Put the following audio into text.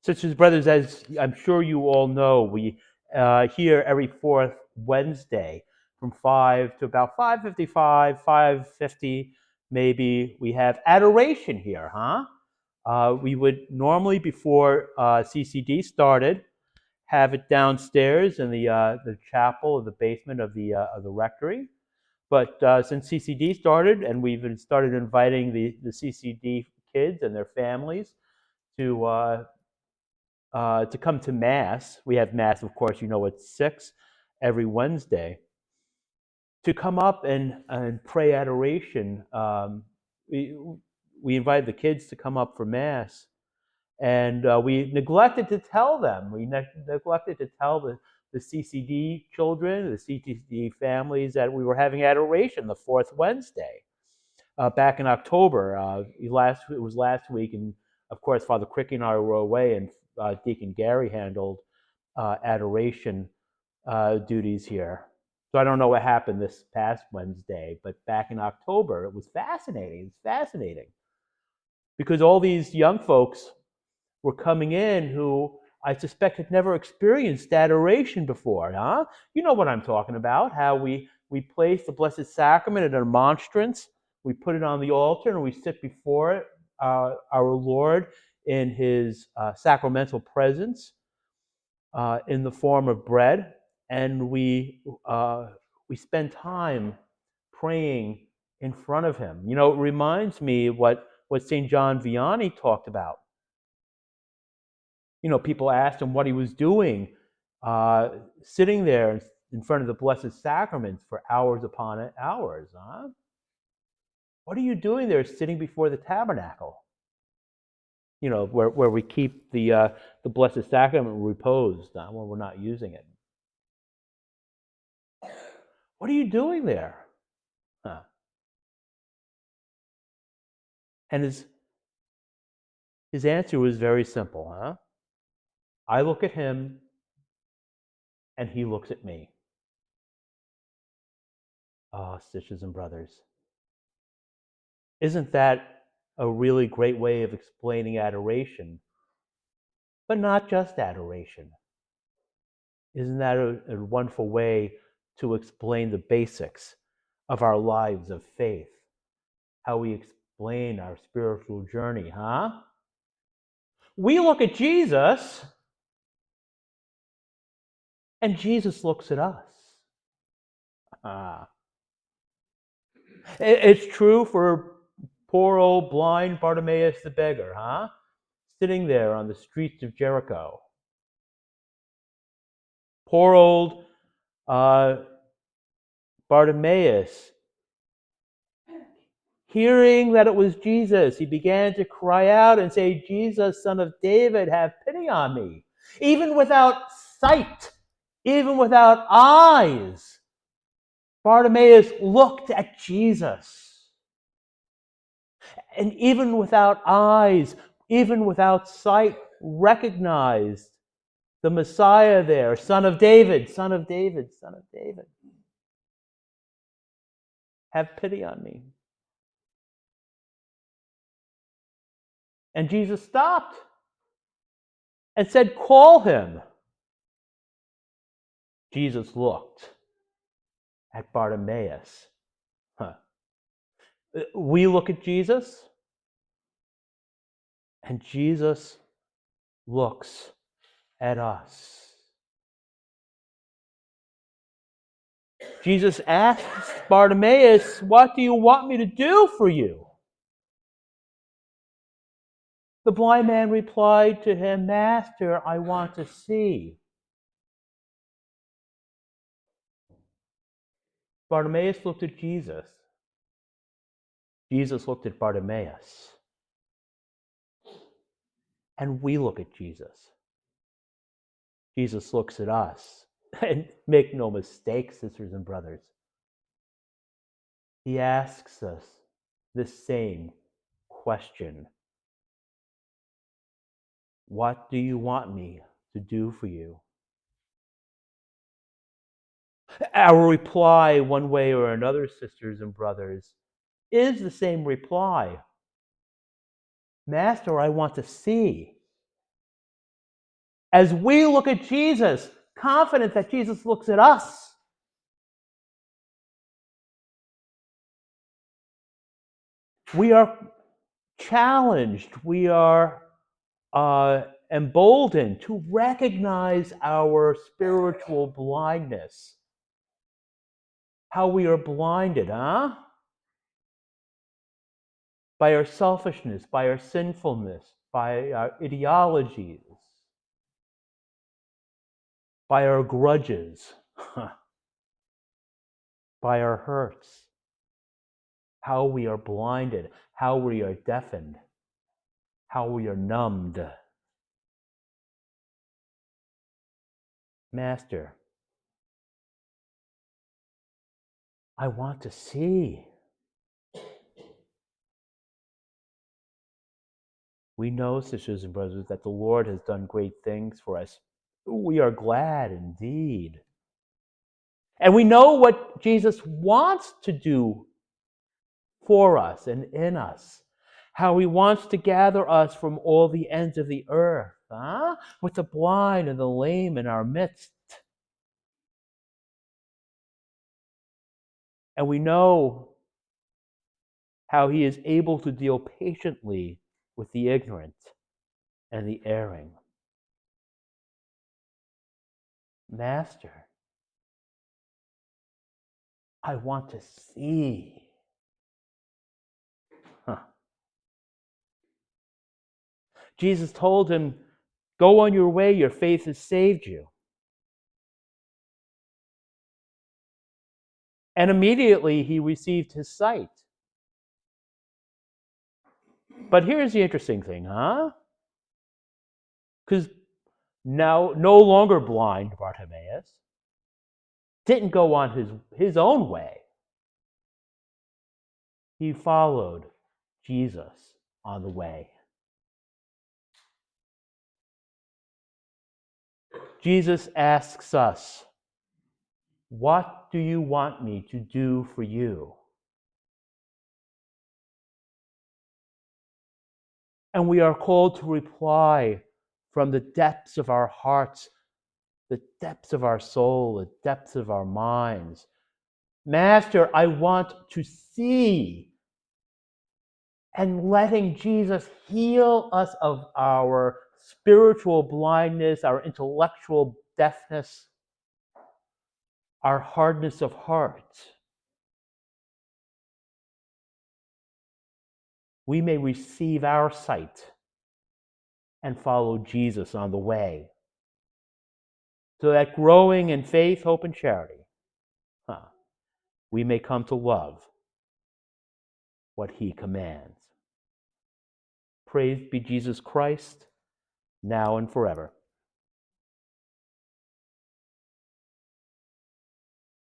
Sisters and brothers, as I'm sure you all know, we here every fourth Wednesday from 5 to about 5:55, 5:50 maybe, we have adoration here, huh? We would normally, before CCD started, have it downstairs in the chapel or the basement of the rectory. But since CCD started, and we've started inviting the CCD kids and their families to to come to Mass. We have Mass, of course, you know, at 6 every Wednesday. To come up and pray adoration, we invited the kids to come up for Mass. And we neglected to tell them. We neglected to tell the CCD children, the CCD families, that we were having adoration the fourth Wednesday back in October. It was last week, and of course, Father Cricky and I were away, and Deacon Gary handled adoration duties here. So I don't know what happened this past Wednesday, but back in October, it was fascinating. It's fascinating because all these young folks were coming in who I suspect had never experienced adoration before, huh? You know what I'm talking about, how we place the Blessed Sacrament in a monstrance, we put it on the altar, and we sit before it, our Lord in his sacramental presence in the form of bread, and we spend time praying in front of him. You know, it reminds me of what St. John Vianney talked about. You know, people asked him what he was doing, sitting there in front of the Blessed Sacraments for hours upon hours. Huh? What are you doing there, sitting before the tabernacle? You know, where we keep the Blessed Sacrament reposed when we're not using it. What are you doing there? Huh. And his answer was very simple. Huh? I look at him, and he looks at me. Ah, sisters and brothers, isn't that a really great way of explaining adoration? But not just adoration. Isn't that a wonderful way to explain the basics of our lives of faith? How we explain our spiritual journey, huh? We look at Jesus, and Jesus looks at us. Ah. It's true for poor old blind Bartimaeus the beggar, huh? Sitting there on the streets of Jericho. Poor old Bartimaeus, hearing that it was Jesus, he began to cry out and say, Jesus, Son of David, have pity on me. Even without sight, even without eyes, Bartimaeus looked at Jesus. And even without eyes, even without sight, recognized the Messiah there, Son of David, Son of David, Son of David. Have pity on me. And Jesus stopped and said, call him. Jesus looked at Bartimaeus. Huh. We look at Jesus, and Jesus looks at us. Jesus asks Bartimaeus, what do you want me to do for you? The blind man replied to him, Master, I want to see. Bartimaeus looked at Jesus. Jesus looked at Bartimaeus. And we look at Jesus. Jesus looks at us. And make no mistake, sisters and brothers, he asks us this same question. What do you want me to do for you? Our reply, one way or another, sisters and brothers, is the same reply. Master, I want to see. as we look at Jesus, confident that Jesus looks at us. We are challenged, we are emboldened to recognize our spiritual blindness. How we are blinded, huh? By our selfishness, by our sinfulness, by our ideologies, by our grudges, by our hurts. How we are blinded, how we are deafened, how we are numbed. Master, I want to see. We know, sisters and brothers, that the Lord has done great things for us. We are glad indeed. And we know what Jesus wants to do for us and in us. How he wants to gather us from all the ends of the earth, with the blind and the lame in our midst. And we know how he is able to deal patiently with the ignorant and the erring. Master, I want to see. Jesus told him, go on your way, your faith has saved you. And immediately he received his sight. But here's the interesting thing, Because now, no longer blind Bartimaeus didn't go on his own way. He followed Jesus on the way. Jesus asks us, what do you want me to do for you? And we are called to reply from the depths of our hearts, the depths of our soul, the depths of our minds. Master, I want to see. And letting Jesus heal us of our spiritual blindness, our intellectual deafness, our hardness of heart. We may receive our sight and follow Jesus on the way. So that growing in faith, hope, and charity, we may come to love what he commands. Praised be Jesus Christ, now and forever.